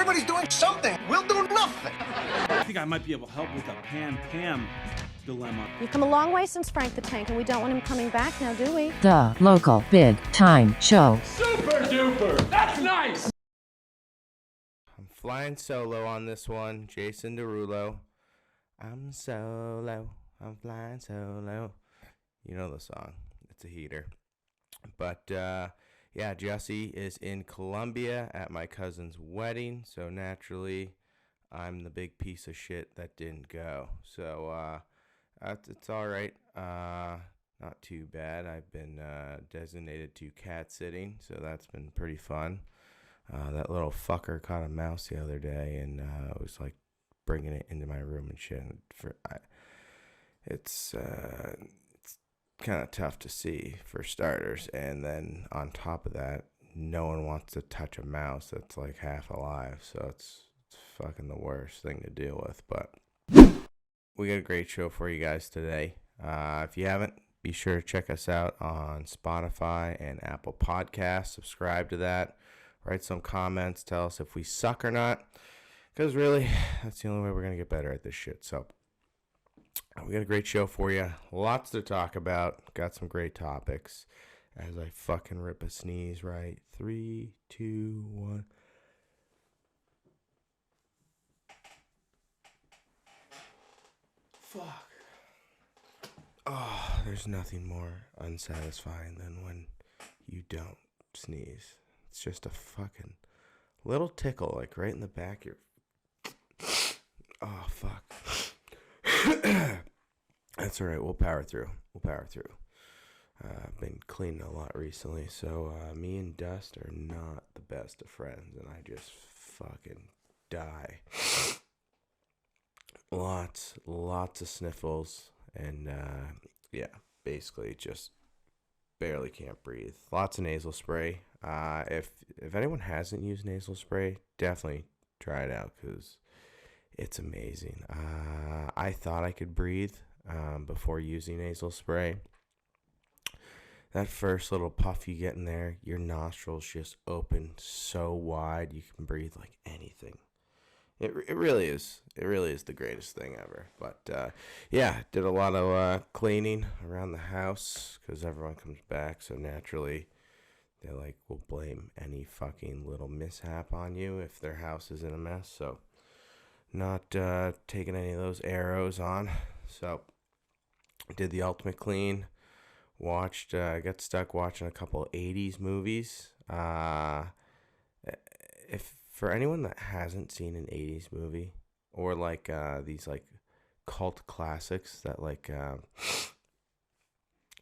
Everybody's doing something. We'll do nothing. I think I might be able to help with the Pam dilemma. We've come a long way since Frank the Tank, and we don't want him coming back now, do we? The local big time show. Super duper! That's nice! I'm flying solo on this one. Jason Derulo. I'm solo. I'm flying solo. You know the song. It's a heater. But, yeah, Jesse is in Colombia at my cousin's wedding. So, naturally, I'm the big piece of shit that didn't go. So, it's all right. Not too bad. I've been designated to cat sitting, so that's been pretty fun. That little fucker caught a mouse the other day, and was like bringing it into my room and shit. It's kind of tough to see for starters, and then on top of that, no one wants to touch a mouse that's like half alive, so it's fucking the worst thing to deal with. But we got a great show for you guys today. If you haven't, be sure to check us out on Spotify and Apple Podcasts. Subscribe to that. Write some comments. Tell us if we suck or not. Because really, that's the only way we're going to get better at this shit. So, we got a great show for you. Lots to talk about. Got some great topics. As I fucking rip a sneeze, right? 3, 2, 1. Fuck. Oh, there's nothing more unsatisfying than when you don't sneeze. It's just a fucking little tickle, like right in the back of your... Oh, fuck. That's all right. We'll power through. I've been cleaning a lot recently, so me and Dust are not the best of friends, and I just fucking die. Lots of sniffles, and yeah, basically just barely can't breathe. Lots of nasal spray. If anyone hasn't used nasal spray, definitely try it out because it's amazing. I thought I could breathe before using nasal spray. That first little puff you get in there, your nostrils just open so wide you can breathe like anything. It really is. It really is the greatest thing ever. But, yeah, did a lot of cleaning around the house because everyone comes back. So, naturally, they, will blame any fucking little mishap on you if their house is in a mess. So, not taking any of those arrows on. So, did the ultimate clean. Got stuck watching a couple 80s movies. For anyone that hasn't seen an 80s movie or these cult classics that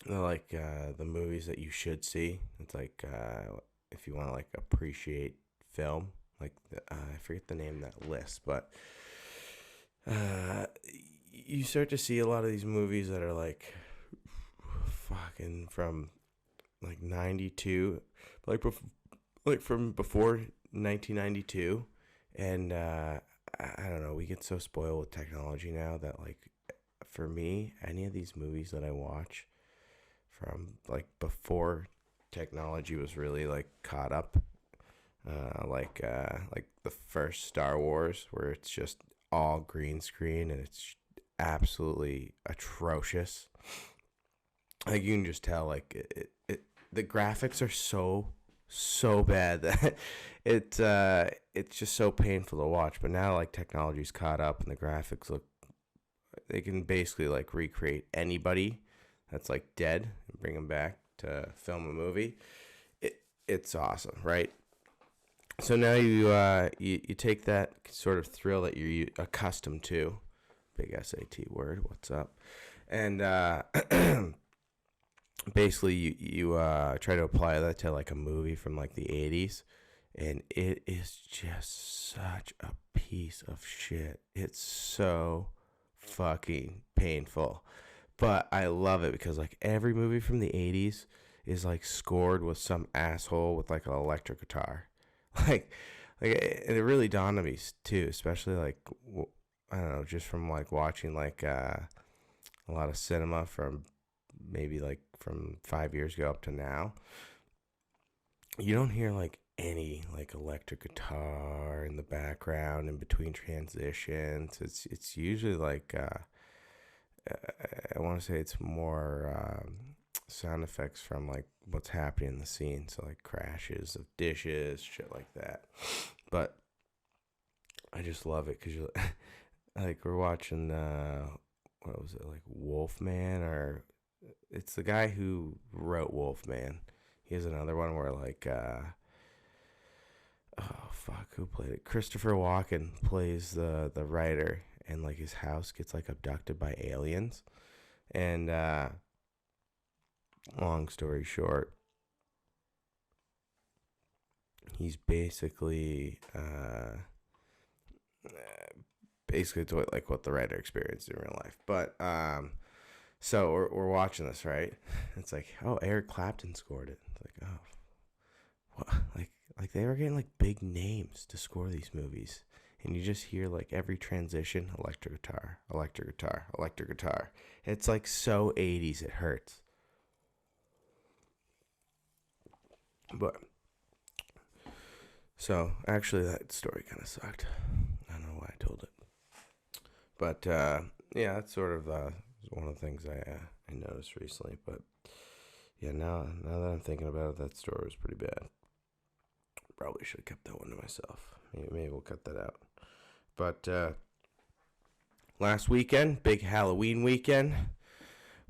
the movies that you should see, it's if you want to appreciate film, I forget the name of that list, but you start to see a lot of these movies that are fucking from 92, from before 1992, and I don't know, we get so spoiled with technology now that for me, any of these movies that I watch from before technology was really caught up, the first Star Wars, where it's just all green screen and it's absolutely atrocious. You can just tell the graphics are so bad that it's just so painful to watch. But now technology's caught up and the graphics they can basically recreate anybody that's dead and bring them back to film a movie. It's awesome, right? So now you take that sort of thrill that you're accustomed to, big SAT word, what's up, and basically you try to apply that to a movie from the 80s, and it is just such a piece of shit. It's so fucking painful, but I love it because every movie from the 80s is scored with some asshole with an electric guitar. It really dawned on me too, especially I don't know, just from watching a lot of cinema from maybe from 5 years ago up to now. you don't hear like any like electric guitar in the background in between transitions. It's usually like I want to say it's more sound effects from like what's happening in the scene, so like crashes of dishes, shit like that. But I just love it because you like we're watching what was it, like Wolfman, or it's the guy who wrote Wolfman. He has another one where like oh fuck, who played it? Christopher Walken plays the writer, and like his house gets like abducted by aliens. And long story short, he's basically to like what the writer experienced in real life. But so we're watching this, right? It's like, oh, Eric Clapton scored it. It's like, oh, what? Like they were getting like big names to score these movies, and you just hear like every transition, electric guitar, electric guitar, electric guitar. It's like so 80s, it hurts. But so actually, that story kind of sucked. I don't know why I told it, but yeah, that's sort of one of the things I noticed recently. But yeah, now that I'm thinking about it, that story was pretty bad. Probably should have kept that one to myself. Maybe we'll cut that out. But last weekend, big Halloween weekend,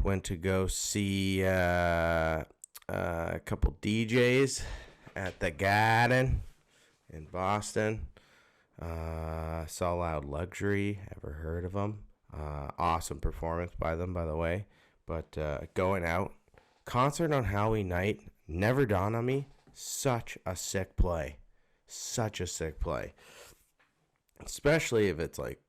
went to go see a couple DJs at the Garden in Boston. Saw Loud Luxury. Ever heard of them? Awesome performance by them, by the way. But going out, concert on Halloween night never dawned on me. Such a sick play. Such a sick play. Especially if it's like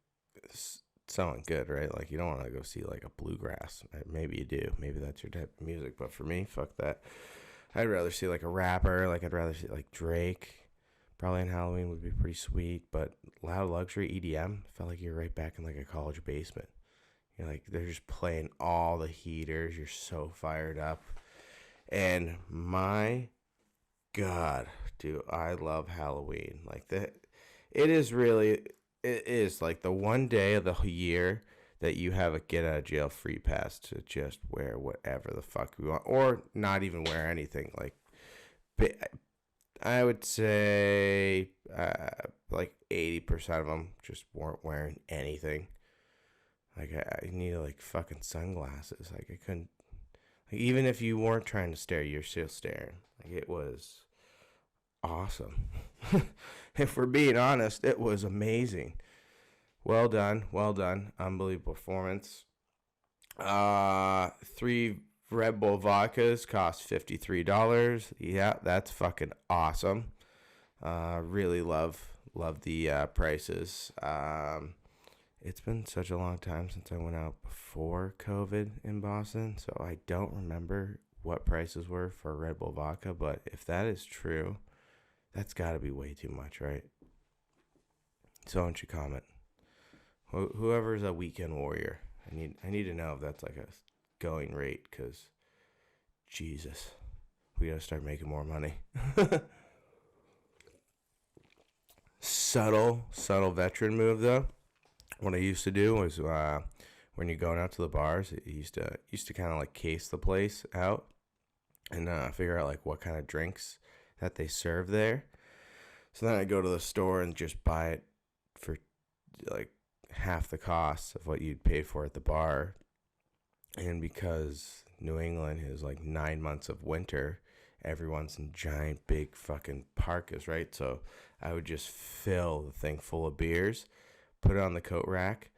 sounding good, right? Like you don't want to go see like a bluegrass. Maybe you do. Maybe that's your type of music. But for me, fuck that. I'd rather see like a rapper. Like I'd rather see like Drake. Probably on Halloween would be pretty sweet. But Loud Luxury EDM felt like you're right back in like a college basement. You're like they're just playing all the heaters. You're so fired up. And my God, dude, I love Halloween. Like that, it is like the one day of the year that you have a get out of jail free pass to just wear whatever the fuck you want, or not even wear anything. Like, I would say like 80% of them just weren't wearing anything. Like I needed like fucking sunglasses. Like I couldn't. Like, even if you weren't trying to stare, you're still staring. Like it was awesome. If we're being honest, it was amazing. Well done, unbelievable performance. 3 Red Bull vodkas cost $53. Yeah, that's fucking awesome. Really love the prices. It's been such a long time since I went out before COVID in Boston, so I don't remember what prices were for Red Bull vodka, but if that is true, that's got to be way too much, right? So why don't you comment? Whoever's a weekend warrior, I need to know if that's like a going rate, because Jesus, we got to start making more money. Subtle veteran move, though. What I used to do was when you're going out to the bars, it used to kind of like case the place out and figure out like what kind of drinks that they serve there. So then I'd go to the store and just buy it for like half the cost of what you'd pay for at the bar. And because New England is like 9 months of winter, everyone's in giant big fucking parkas, right? So I would just fill the thing full of beers, put it on the coat rack,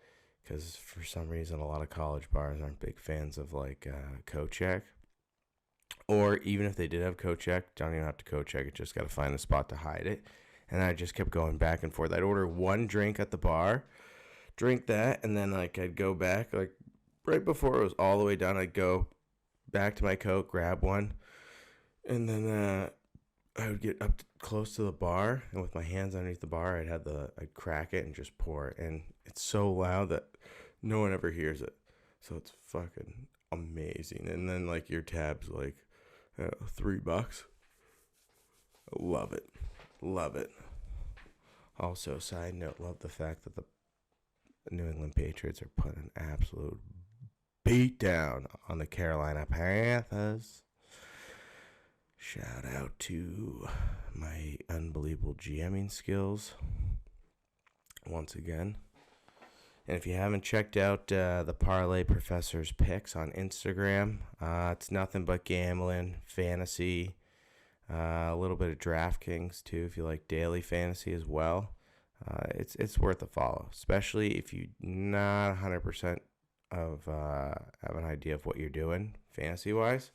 because for some reason a lot of college bars aren't big fans of like coat check. Or even if they did have coat check, don't even have to coat check it, just got to find a spot to hide it. And I just kept going back and forth. I'd order one drink at the bar, drink that, and then like I'd go back, like right before it was all the way done, I'd go back to my coat, grab one, and then I would get up close to the bar, and with my hands underneath the bar, I'd crack it and just pour it, and it's so loud that no one ever hears it, so it's fucking amazing. And then like your tab's like $3, Love it. Love it. Also, side note, love the fact that the New England Patriots are putting an absolute beat down on the Carolina Panthers. Shout out to my unbelievable GMing skills once again. And if you haven't checked out the Parlay Professor's picks on Instagram, it's nothing but gambling, fantasy, a little bit of DraftKings too if you like daily fantasy as well. It's worth a follow, especially if you're not 100% have an idea of what you're doing fantasy wise.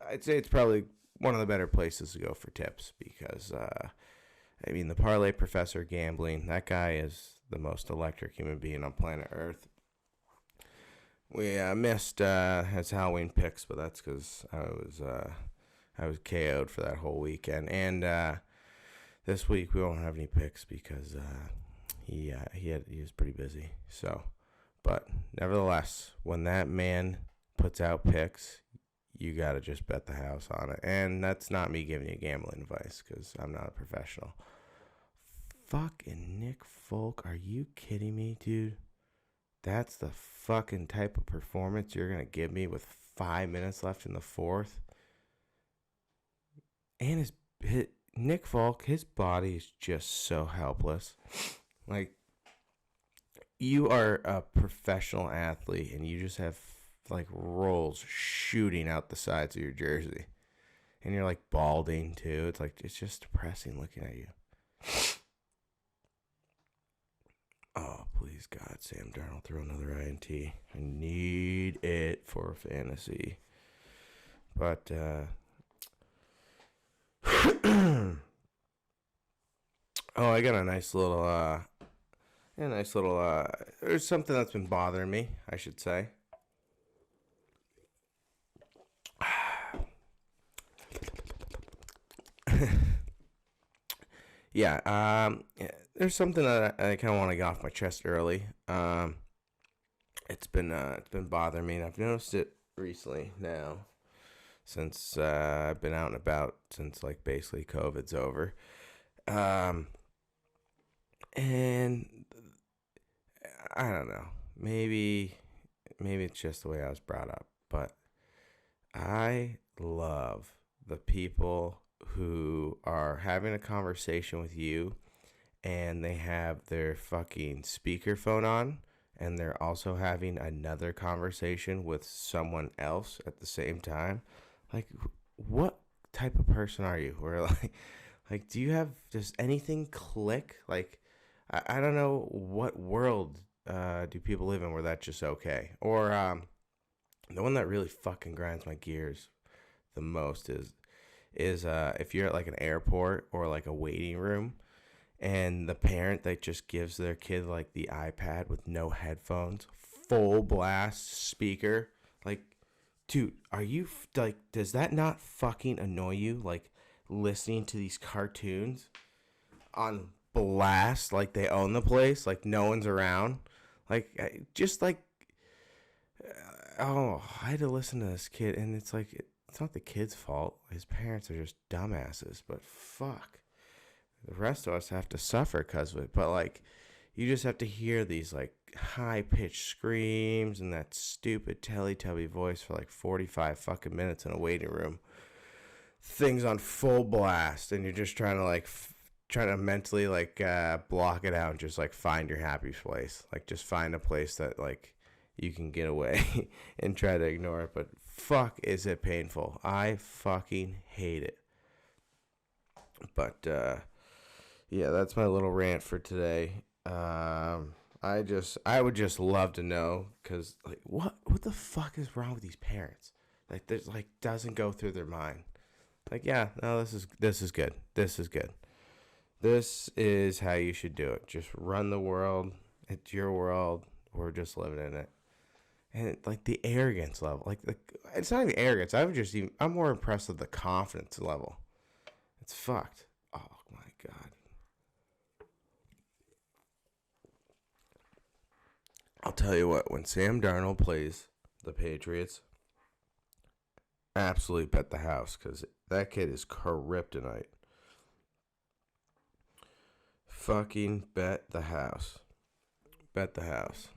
I'd say it's probably one of the better places to go for tips because the Parlay Professor gambling, that guy is the most electric human being on planet Earth. We missed his Halloween picks, but that's because I was KO'd for that whole weekend. And this week we won't have any picks because he was pretty busy. So, but nevertheless, when that man puts out picks, you gotta just bet the house on it. And that's not me giving you gambling advice because I'm not a professional. Fucking Nick Folk, are you kidding me, dude? That's the fucking type of performance you're gonna give me with 5 minutes left in the fourth. And his Nick Folk, his body is just so helpless. Like, you are a professional athlete and you just have like rolls shooting out the sides of your jersey. And you're like balding too. It's just depressing looking at you. Oh, please God, Sam Darnold, throw another INT. I need it for fantasy. But I got a nice little there's something that's been bothering me, I should say. There's something that I kind of want to get off my chest early. It's been bothering me, and I've noticed it recently now, since I've been out and about since like basically COVID's over. And I don't know, maybe it's just the way I was brought up, but I love the people who are having a conversation with you and they have their fucking speakerphone on and they're also having another conversation with someone else at the same time. Like, what type of person are you? Where like does anything click? Like, I don't know what world do people live in where that's just okay. Or the one that really fucking grinds my gears the most is if you're at like an airport or like a waiting room and the parent that just gives their kid like the iPad with no headphones, full blast speaker. Like, dude, are you like, does that not fucking annoy you? Like, listening to these cartoons on blast, like they own the place, like no one's around. Like, just like, I had to listen to this kid, and it's like, it's not the kid's fault. His parents are just dumbasses, but fuck. The rest of us have to suffer because of it. But, like, you just have to hear these, like, high-pitched screams and that stupid Teletubby voice for, like, 45 fucking minutes in a waiting room. Things on full blast, and you're just trying to, like, trying to mentally, like, block it out and just, like, find your happy place. Like, just find a place that, like, you can get away and try to ignore it. But fuck, is it painful. I fucking hate it. But, yeah, that's my little rant for today. I would just love to know, because, like, what the fuck is wrong with these parents? Like, there's, like, doesn't go through their mind. Like, yeah, no, this is good. This is good. This is how you should do it. Just run the world. It's your world. We're just living in it. And like the arrogance level, like it's not even arrogance. I'm more impressed with the confidence level. It's fucked. Oh my God. I'll tell you what, when Sam Darnold plays the Patriots, absolutely bet the house, because that kid is kryptonite. fucking bet the house. Bet the house.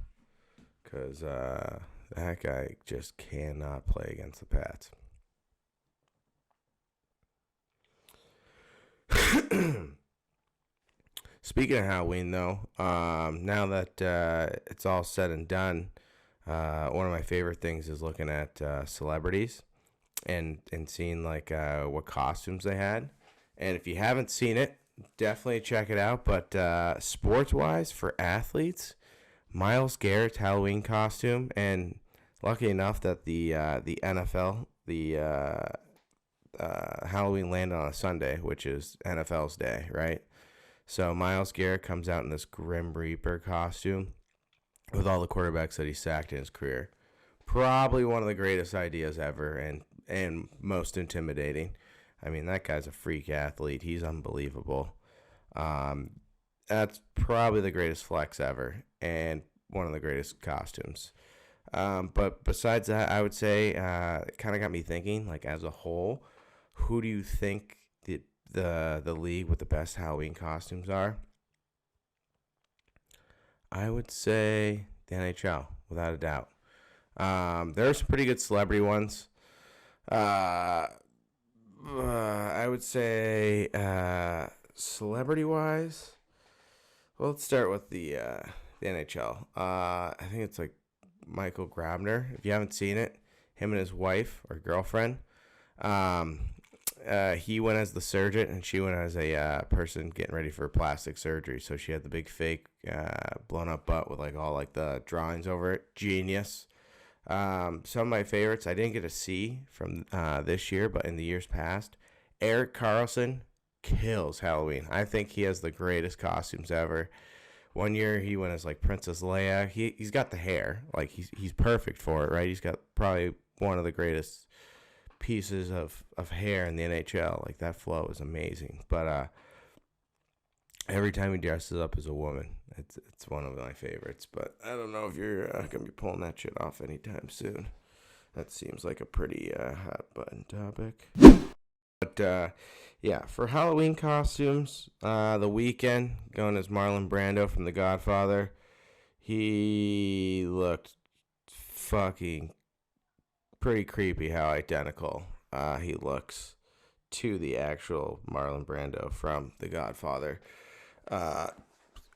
Because that guy just cannot play against the Pats. Speaking of Halloween, though, now that it's all said and done, one of my favorite things is looking at celebrities and seeing like what costumes they had. And if you haven't seen it, definitely check it out. But sports-wise, for athletes, Myles Garrett's Halloween costume, and lucky enough that the NFL, Halloween landed on a Sunday, which is NFL's day, right? So Myles Garrett comes out in this Grim Reaper costume with all the quarterbacks that he sacked in his career. Probably one of the greatest ideas ever, and most intimidating. I mean, that guy's a freak athlete. He's unbelievable. That's probably the greatest flex ever, and one of the greatest costumes. But besides that, I would say it kind of got me thinking, like, as a whole, who do you think the league with the best Halloween costumes are? I would say the NHL, without a doubt. There are some pretty good celebrity ones. I would say celebrity-wise, well, let's start with the NHL. I think it's like Michael Grabner. If you haven't seen it, him and his wife or girlfriend, he went as the surgeon and she went as a person getting ready for plastic surgery. So she had the big fake blown up butt with like all like the drawings over it. Genius. Some of my favorites I didn't get to see from this year, but in the years past, Eric Carlson kills Halloween. I think he has the greatest costumes ever. One year he went as like Princess Leia. He's got the hair, like he's perfect for it, right? He's got probably one of the greatest pieces of hair in the NHL. Like, that flow is amazing. But every time he dresses up as a woman, it's one of my favorites. But I don't know if you're gonna be pulling that shit off anytime soon. That seems like a pretty hot button topic. But yeah, for Halloween costumes, The Weeknd going as Marlon Brando from The Godfather. He looked fucking pretty creepy how identical he looks to the actual Marlon Brando from The Godfather. I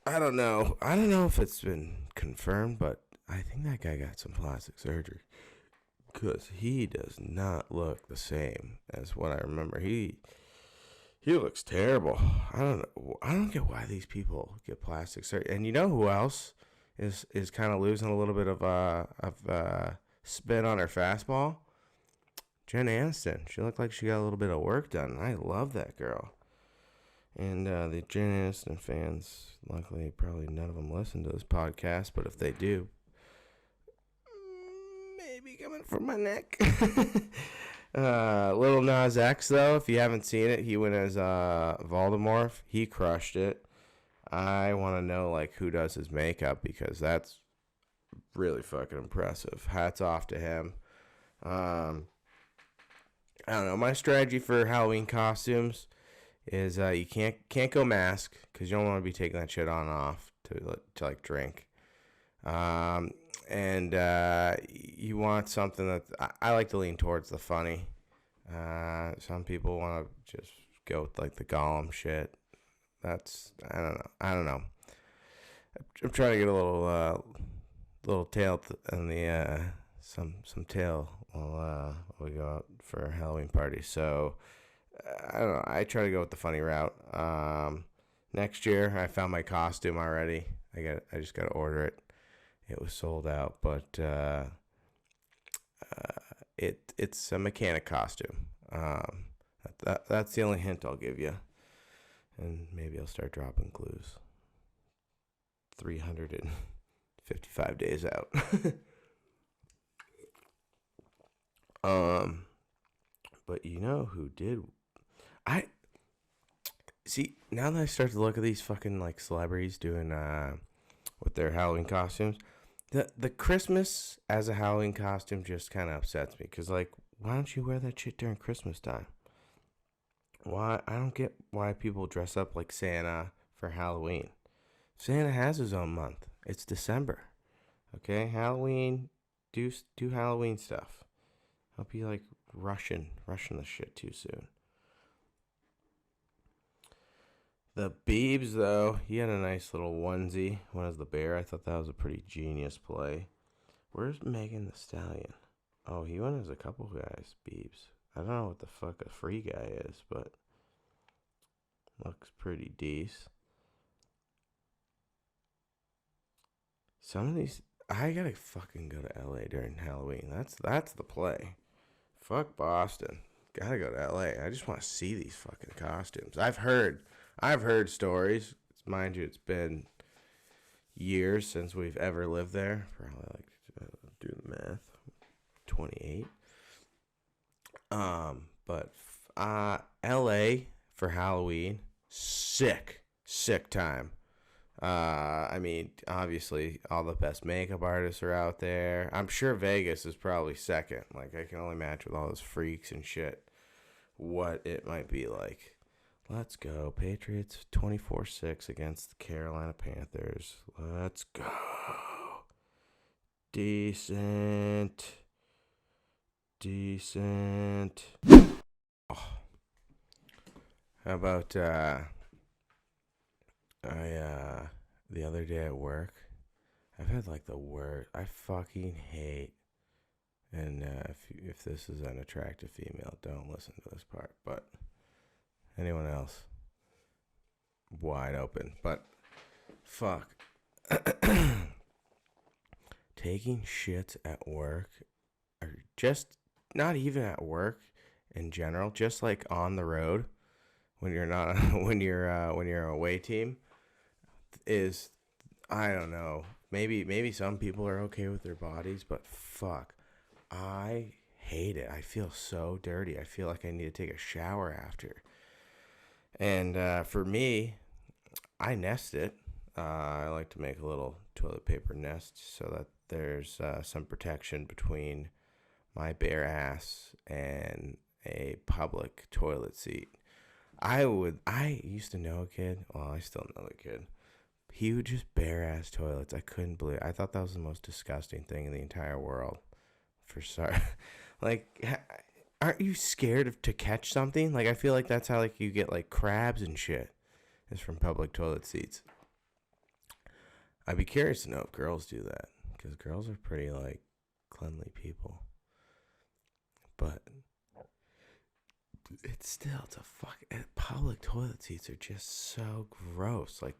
don't know if it's been confirmed, but I think that guy got some plastic surgery, because he does not look the same as what I remember. He looks terrible. I don't get why these people get plastic surgery. And you know who else is kind of losing a little bit of spin on her fastball? Jen Aniston. She looked like she got a little bit of work done. I love that girl. And the Jen Aniston fans, luckily, probably none of them listen to this podcast, but if they do, maybe coming from my neck. Lil Nas X, though, if you haven't seen it, he went as Voldemort. He crushed it. I want to know, like, who does his makeup, because that's really fucking impressive. Hats off to him. I don't know. My strategy for Halloween costumes is you can't go mask, because you don't want to be taking that shit on and off to like drink. And you want something that I like to lean towards the funny. Some people want to just go with like the Gollum shit. That's I don't know. I'm trying to get a little tail on the some tail while we go out for a Halloween party. So I don't know. I try to go with the funny route. Next year, I found my costume already. I just got to order it. It was sold out, but it's a mechanic costume. That's the only hint I'll give you, and maybe I'll start dropping clues. 355 days out. But you know who did? I see, now that I start to look at these fucking like celebrities doing with their Halloween costumes, the Christmas as a Halloween costume just kind of upsets me, because like, why don't you wear that shit during Christmas time? Why? I don't get why people dress up like Santa for Halloween. Santa has his own month. It's December. Okay, Halloween. Do Halloween stuff. Hope you like rushing the shit too soon. The Biebs, though, he had a nice little onesie. One as the bear. I thought that was a pretty genius play. Where's Megan the Stallion? Oh, he went as a couple guys, Biebs. I don't know what the fuck a free guy is, but looks pretty decent. Some of these, I gotta fucking go to LA during Halloween. That's the play. Fuck Boston. Gotta go to LA. I just want to see these fucking costumes. I've heard stories. Mind you, it's been years since we've ever lived there. Probably like do the math, 28. But LA for Halloween, sick time. I mean, obviously, all the best makeup artists are out there. I'm sure Vegas is probably second. Like, I can only match with all those freaks and shit what it might be like. Let's go. Patriots 24-6 against the Carolina Panthers. Let's go. Decent. Oh. How about, the other day at work, I've had like the worst. I fucking hate. And if this is an attractive female, don't listen to this part. But anyone else, wide open. But fuck, taking shits at work, or just not even at work in general, just like on the road when you're not when you're an away team. Is, I don't know, maybe some people are okay with their bodies, but fuck, I hate it. I feel so dirty. I feel like I need to take a shower after. And for me, I nest it. I like to make a little toilet paper nest so that there's some protection between my bare ass and a public toilet seat. I used to know a kid. Well, I still know the kid. He would just bare ass toilets. I couldn't believe it. I thought that was the most disgusting thing in the entire world. For sorry, like, aren't you scared to catch something? Like, I feel like that's how like you get like crabs and shit. Is from public toilet seats. I'd be curious to know if girls do that, because girls are pretty like cleanly people. But it's a fuck. Public toilet seats are just so gross. Like,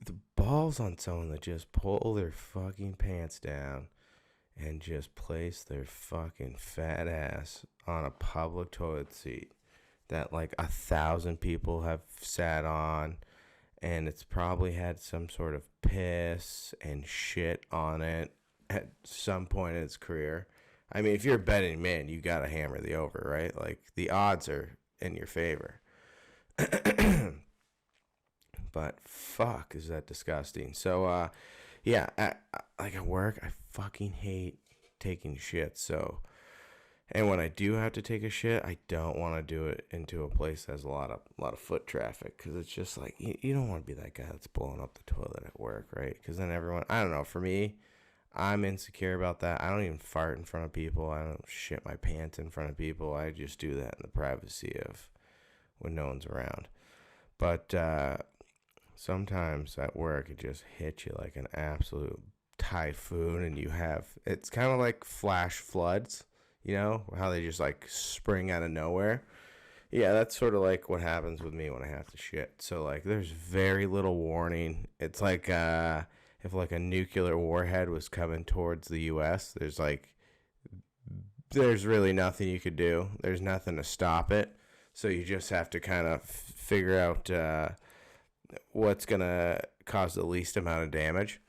the balls on someone that just pull their fucking pants down and just place their fucking fat ass on a public toilet seat that like 1,000 people have sat on, and it's probably had some sort of piss and shit on it at some point in its career. I mean, if you're a betting man, you gotta hammer the over, right? Like, the odds are in your favor. But fuck, is that disgusting. So, yeah, like at work, I fucking hate taking shit. So, and when I do have to take a shit, I don't want to do it into a place that has a lot of foot traffic, because it's just like, you don't want to be that guy that's blowing up the toilet at work, right? Because then everyone, I don't know, for me, I'm insecure about that. I don't even fart in front of people. I don't shit my pants in front of people. I just do that in the privacy of when no one's around. But sometimes at work, it just hits you like an absolute typhoon, and it's kind of like flash floods, you know, how they just like spring out of nowhere. Yeah, that's sort of like what happens with me when I have to shit. So like, there's very little warning. It's like if like a nuclear warhead was coming towards the U.S., there's really nothing you could do. There's nothing to stop it. So you just have to kind of figure out what's going to cause the least amount of damage.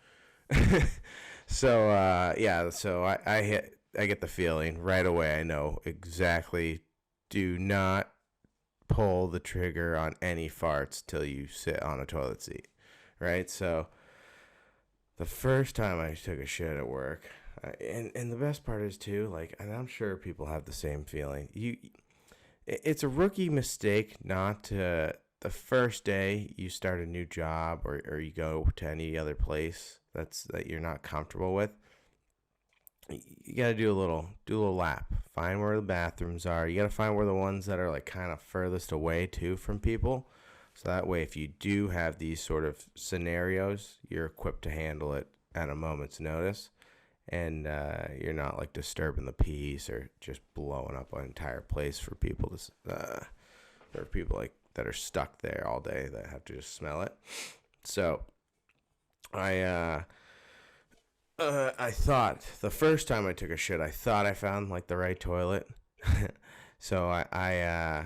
So, yeah, so I get the feeling right away. I know exactly, do not pull the trigger on any farts till you sit on a toilet seat, right? So the first time I took a shit at work, and the best part is too, like, and I'm sure people have the same feeling. It's a rookie mistake not to the first day you start a new job or you go to any other place that you're not comfortable with, you got to do a little lap. Find where the bathrooms are. You got to find where the ones that are like kind of furthest away too from people. So that way, if you do have these sort of scenarios, you're equipped to handle it at a moment's notice. And you're not like disturbing the peace or just blowing up an entire place for people like that are stuck there all day that have to just smell it. So I thought the first time I took a shit, I thought I found like the right toilet. So I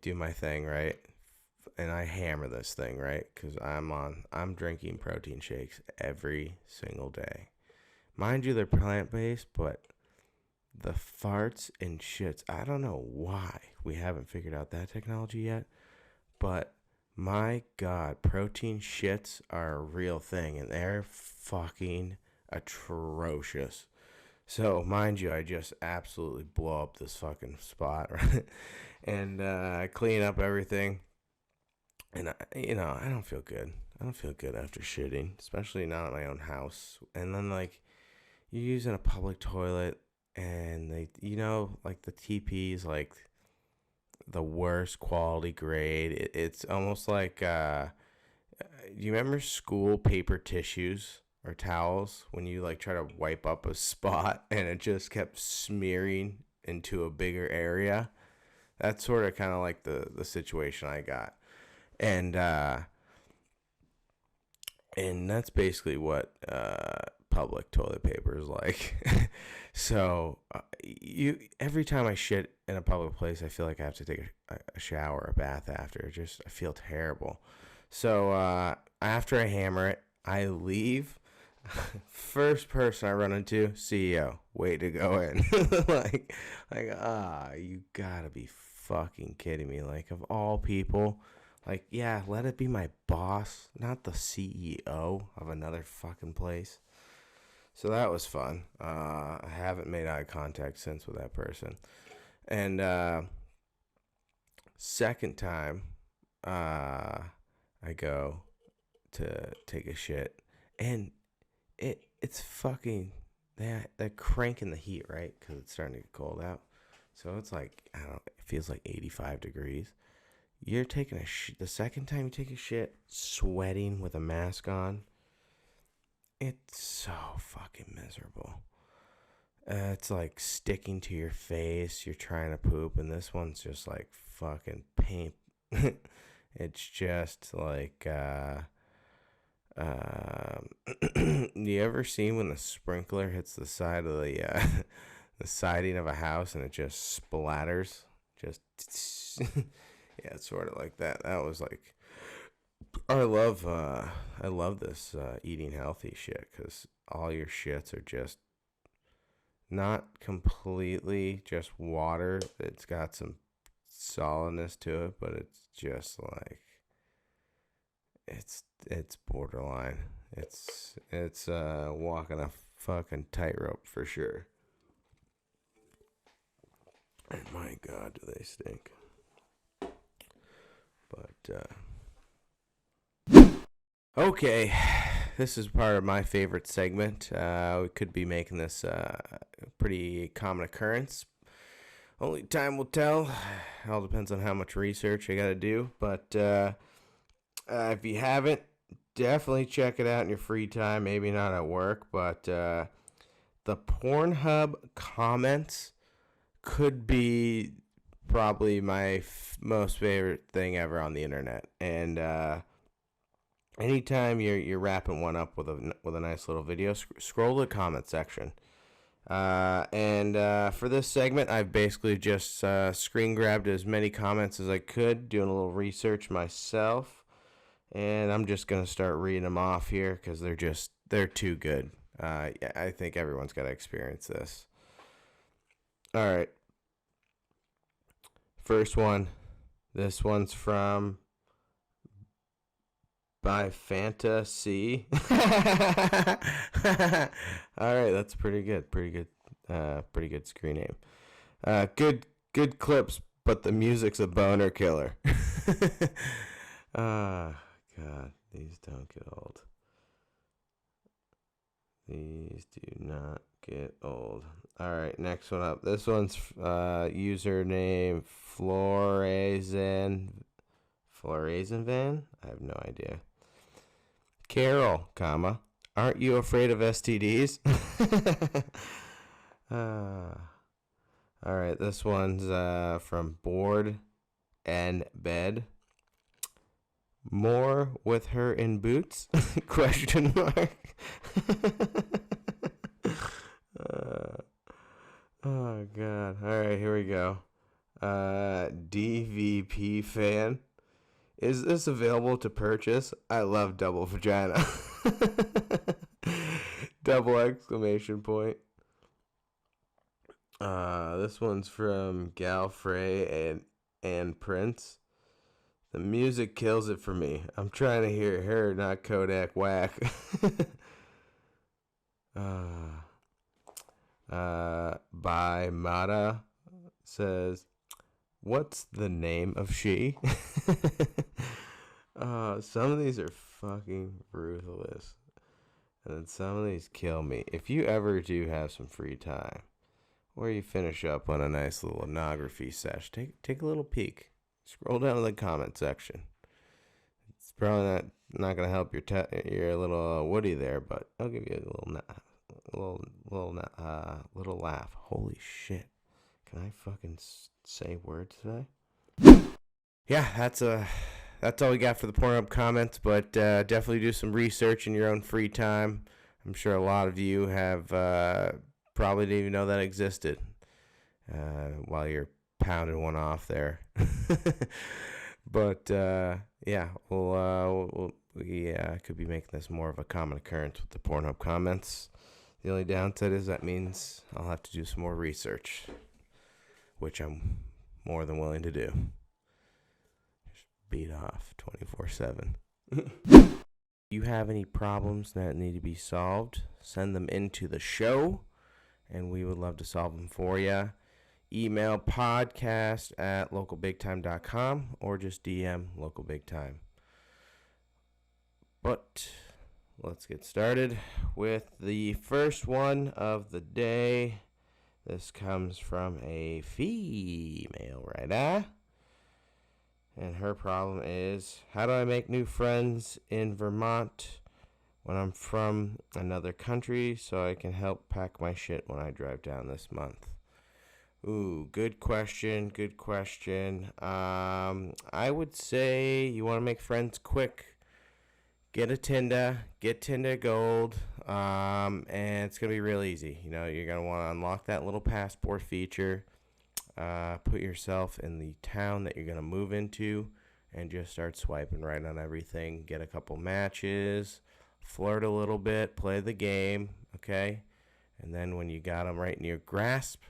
do my thing, right? And I hammer this thing, right? Because I'm drinking protein shakes every single day. Mind you, they're plant-based, but the farts and shits, I don't know why we haven't figured out that technology yet, but my God, protein shits are a real thing, and they're fucking atrocious. So, mind you, I just absolutely blow up this fucking spot, right? And I clean up everything, and I don't feel good. I don't feel good after shitting, especially not at my own house. And then, like, you're using a public toilet, and they, like the TP is like the worst quality grade. It's almost like, do you remember school paper tissues or towels when you like try to wipe up a spot and it just kept smearing into a bigger area? That's sort of kind of like the situation I got. And that's basically what public toilet paper is like. So every time I shit in a public place, I feel like I have to take a shower, a bath after. I feel terrible. So after I hammer it, I leave. First person I run into, CEO. Way to go in. like you gotta be fucking kidding me. Like, of all people, like, yeah, let it be my boss, not the CEO of another fucking place. So that was fun. I haven't made eye contact since with that person. And second time, I go to take a shit, and it's fucking, they're cranking the heat, right? Because it's starting to get cold out. So it's like, I don't know, it feels like 85 degrees. You're taking the second time you take a shit, sweating with a mask on, it's so fucking miserable. It's like sticking to your face. You're trying to poop, and this one's just like fucking paint. It's just like, you ever seen when the sprinkler hits the side of the siding of a house and it just splatters? Just yeah, it's sort of like that. That was like, I love this eating healthy shit, because all your shits are just not completely just water. It's got some solidness to it, but it's just like, it's borderline. It's walking a fucking tightrope for sure. And my God, do they stink. But okay, this is part of my favorite segment. We could be making this a pretty common occurrence. Only time will tell. It all depends on how much research I got to do. But if you haven't, definitely check it out in your free time. Maybe not at work, but the PornHub comments could be probably my most favorite thing ever on the internet. And anytime you're wrapping one up with a nice little video, scroll to the comment section. And for this segment, I've basically just screen grabbed as many comments as I could, doing a little research myself. And I'm just going to start reading them off here because they're too good. I think everyone's got to experience this. All right. First one. This one's from by Fantasy. All right, that's pretty good. Pretty good screen name. Good clips, but the music's a boner killer. Ah, God, these don't get old. These do not get old. All right, next one up. This one's username Florazenvan. I have no idea. Carol, comma. Aren't you afraid of STDs? All right, this one's from Board and Bed. More with her in boots? Question mark. Oh God! All right, here we go. DVP fan. Is this available to purchase? I love double vagina. Double exclamation point. This one's from Galfrey and Prince. The music kills it for me. I'm trying to hear her, not Kodak Whack. By Mata says, what's the name of she? Some of these are fucking ruthless. And then some of these kill me. If you ever do have some free time, or you finish up on a nice little ethnography sesh, take a little peek. Scroll down to the comment section. It's probably not gonna help your little Woody there, but I'll give you a little laugh. Holy shit! Can I fucking say words today? Yeah, that's all we got for the PornHub comments. But definitely do some research in your own free time. I'm sure a lot of you have probably didn't even know that existed while you're pounding one off there. But yeah, we could be making this more of a common occurrence with the Pornhub comments. The only downside is that means I'll have to do some more research, which I'm more than willing to do. Just beat off 24/7. You have any problems that need to be solved, send them into the show, and we would love to solve them for you. Email podcast@localbigtime.com or just DM localbigtime. But let's get started with the first one of the day. This comes from a female writer. And her problem is, how do I make new friends in Vermont when I'm from another country so I can help pack my shit when I drive down this month? Ooh, good question. I would say you want to make friends quick. Get a Tinder. Get Tinder Gold. And it's going to be real easy. You know, you're going to want to unlock that little passport feature. Put yourself in the town that you're going to move into and just start swiping right on everything. Get a couple matches. Flirt a little bit. Play the game. Okay? And then when you got them right in your grasp,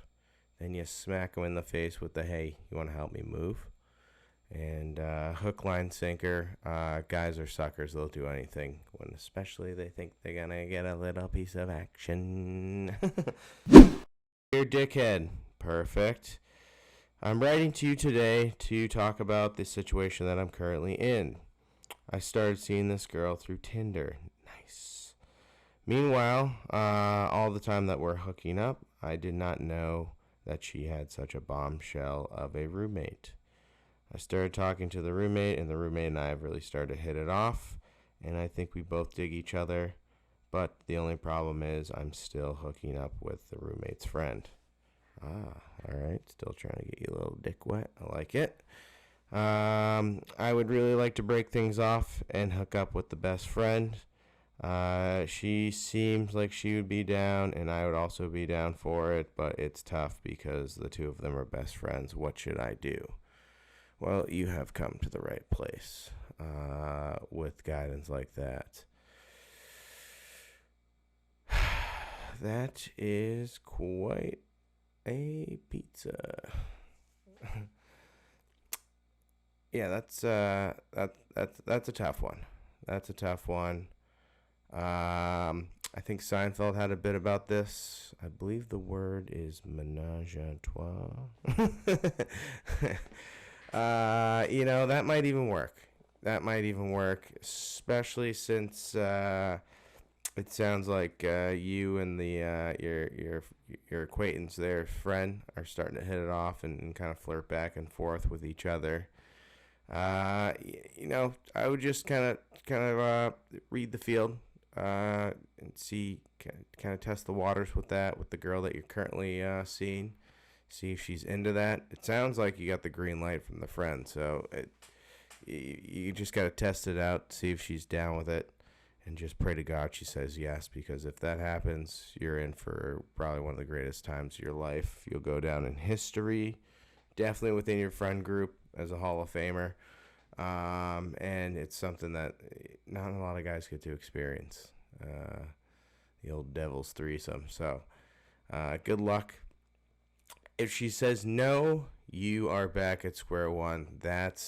then you smack them in the face with the, hey, you want to help me move? And hook, line, sinker. Guys are suckers. They'll do anything, when especially they think they're going to get a little piece of action. Dear dickhead. Perfect. I'm writing to you today to talk about the situation that I'm currently in. I started seeing this girl through Tinder. Nice. Meanwhile, all the time that we're hooking up, I did not know that she had such a bombshell of a roommate. I started talking to the roommate, and the roommate and I have really started to hit it off, and I think we both dig each other, but the only problem is I'm still hooking up with the roommate's friend. Alright, still trying to get you a little dick wet. I like it. I would really like to break things off and hook up with the best friend. She seems like she would be down, and I would also be down for it, but it's tough because the two of them are best friends. What should I do? Well, you have come to the right place with guidance like that. That is quite a pizza. Yeah, that's a tough one. That's a tough one. I think Seinfeld had a bit about this. I believe the word is ménage à trois. That might even work. That might even work, especially since it sounds like you and your acquaintance there, friend, are starting to hit it off and kind of flirt back and forth with each other. I would just kind of read the field and see, kind of test the waters with the girl that you're currently seeing. See if she's into that. It sounds like you got the green light from the friend, so you just got to test it out, see if she's down with it, and just pray to God she says yes, because if that happens, you're in for probably one of the greatest times of your life. You'll go down in history, definitely within your friend group, as a Hall of Famer, and it's something that not a lot of guys get to experience, the old devil's threesome. So good luck. If she says no, you are back at square one. That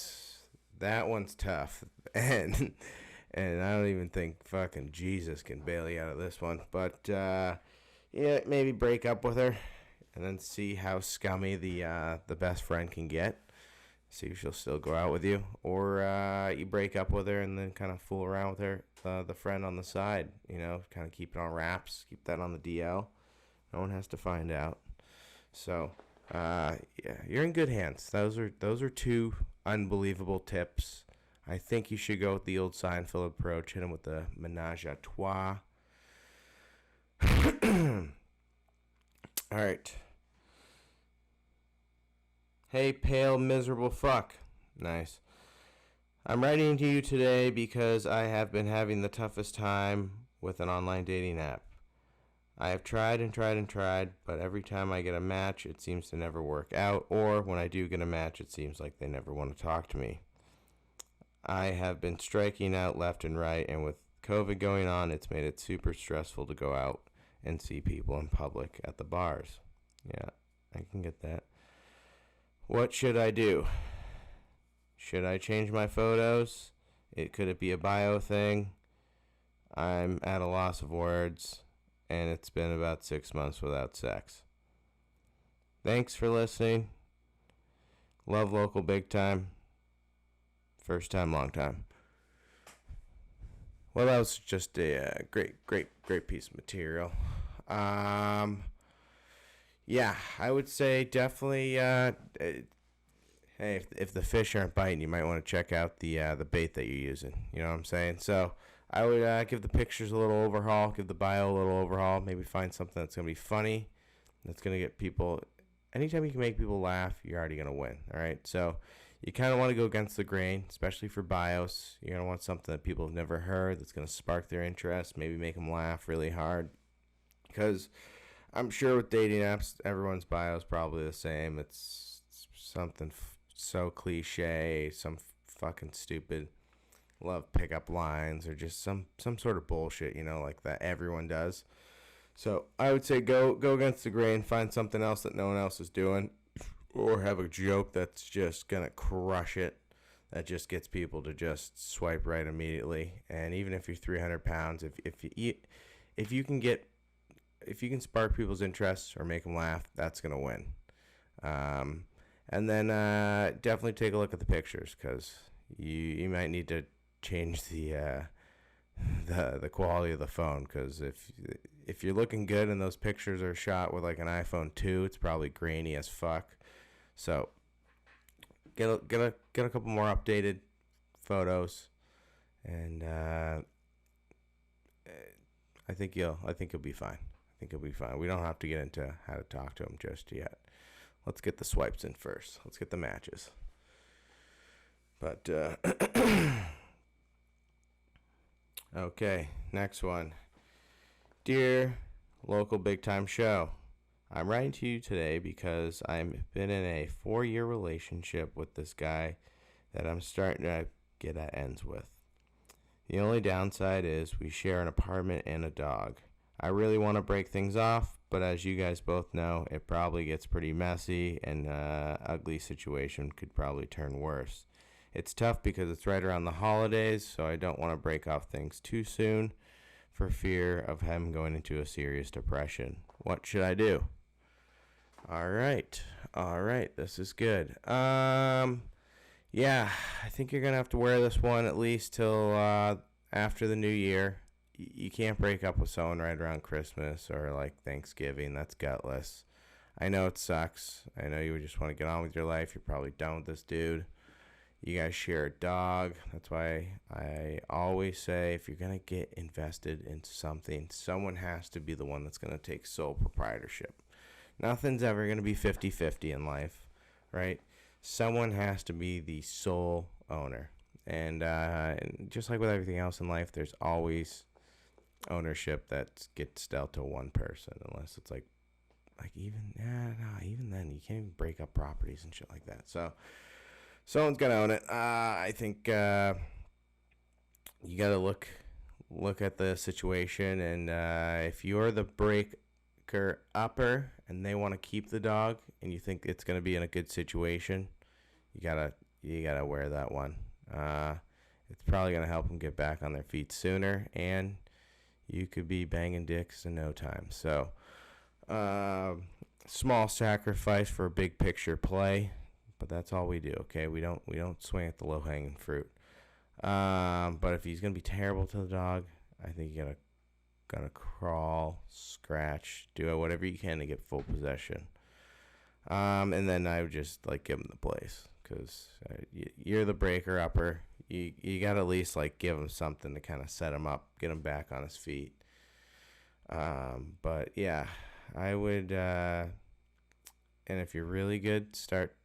one's tough, and I don't even think fucking Jesus can bail you out of this one. But maybe break up with her, and then see how scummy the best friend can get. See if she'll still go out with you, or you break up with her and then kind of fool around with her, the friend on the side. Kind of keep it on wraps, keep that on the DL. No one has to find out. So, you're in good hands. Those are two unbelievable tips. I think you should go with the old Seinfeld approach. Hit him with the menage a trois. All right. Hey, pale, miserable fuck. Nice. I'm writing to you today because I have been having the toughest time with an online dating app. I have tried and tried and tried, but every time I get a match, it seems to never work out, or when I do get a match, it seems like they never want to talk to me. I have been striking out left and right, and with COVID going on, it's made it super stressful to go out and see people in public at the bars. Yeah, I can get that. What should I do? Should I change my photos? Could it be a bio thing? I'm at a loss of words, and it's been about 6 months without sex. Thanks for listening. Love local big time. First time, long time. Well, that was just a great piece of material. Yeah, I would say definitely. Hey, if the fish aren't biting, you might want to check out the bait that you're using. You know what I'm saying? So I would give the pictures a little overhaul, give the bio a little overhaul. Maybe find something that's gonna be funny, that's gonna get people. Anytime you can make people laugh, you're already gonna win. All right, so you kind of want to go against the grain, especially for bios. You're gonna want something that people have never heard, that's gonna spark their interest, maybe make them laugh really hard, because I'm sure with dating apps, everyone's bio is probably the same. It's something so cliche, some fucking stupid love pickup lines, or just some sort of bullshit, like that everyone does. So I would say go against the grain, find something else that no one else is doing, or have a joke that's just gonna crush it, that just gets people to just swipe right immediately. And even if you're 300 pounds, if you can spark people's interest or make them laugh, that's gonna win. And then definitely take a look at the pictures, because you might need to change the quality of the phone, because if you're looking good and those pictures are shot with like an iPhone 2, it's probably grainy as fuck. So get a couple more updated photos, and I think you'll be fine. We don't have to get into how to talk to them just yet. Let's get the swipes in first. Let's get the matches. But okay, next one. Dear local big time show, I'm writing to you today because I've been in a 4-year relationship with this guy that I'm starting to get at ends with. The only downside is we share an apartment and a dog. I really want to break things off, but as you guys both know, it probably gets pretty messy, and ugly situation could probably turn worse. It's tough because it's right around the holidays, so I don't want to break off things too soon for fear of him going into a serious depression. What should I do? All right, this is good. yeah, I think you're going to have to wear this one at least till after the new year. You can't break up with someone right around Christmas or like Thanksgiving. That's gutless. I know it sucks. I know you would just want to get on with your life. You're probably done with this dude. You guys share a dog. That's why I always say if you're going to get invested in something, someone has to be the one that's going to take sole proprietorship. Nothing's ever going to be 50-50 in life, right? Someone has to be the sole owner. And just like with everything else in life, there's always ownership that gets dealt to one person, unless it's like even then you can't even break up properties and shit like that. So someone's got to own it. I think you got to look at the situation, and if you're the breaker upper and they want to keep the dog and you think it's going to be in a good situation, you gotta wear that one. It's probably going to help them get back on their feet sooner, and you could be banging dicks in no time. So small sacrifice for a big picture play, but that's all we do. Okay, we don't swing at the low hanging fruit. But if he's gonna be terrible to the dog, I think you gotta crawl, scratch, do whatever you can to get full possession. And then I would just like give him the place, because you're the breaker upper. You gotta at least like give him something to kind of set him up, get him back on his feet. But yeah, I would. And if you're really good, start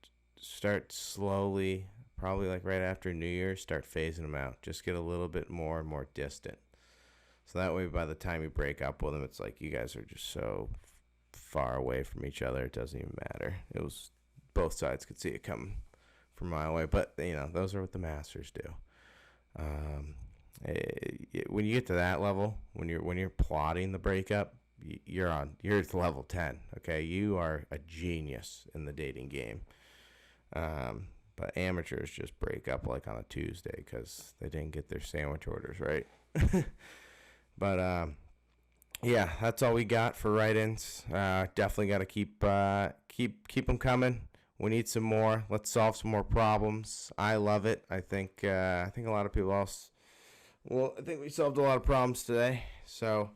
slowly. Probably like right after New Year's, start phasing them out. Just get a little bit more and more distant. So that way, by the time you break up with them, it's like you guys are just so far away from each other, it doesn't even matter. It was both sides could see it coming from a mile away. But those are what the masters do. When you get to that level, when you're plotting the breakup, you're at level 10. Okay, you are a genius in the dating game. But amateurs just break up like on a Tuesday because they didn't get their sandwich orders right. But yeah, that's all we got for write-ins. Definitely got to keep them coming. We need some more. Let's solve some more problems. I love it. I think a lot of people else. Well, I think we solved a lot of problems today, so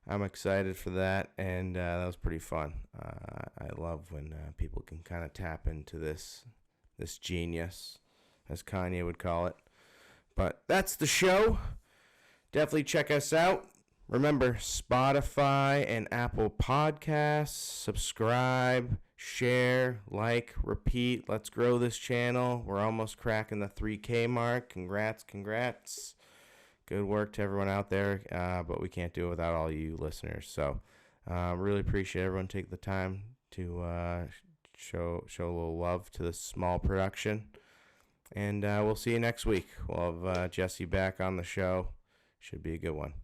I'm excited for that, and that was pretty fun. I love when people can kind of tap into this genius, as Kanye would call it. But that's the show. Definitely check us out. Remember, Spotify and Apple Podcasts. Subscribe, share, like, repeat. Let's grow this channel. We're almost cracking the 3K mark. Congrats. Good work to everyone out there, but we can't do it without all you listeners. So really appreciate everyone taking the time to show a little love to this small production. And we'll see you next week. We'll have Jesse back on the show. Should be a good one.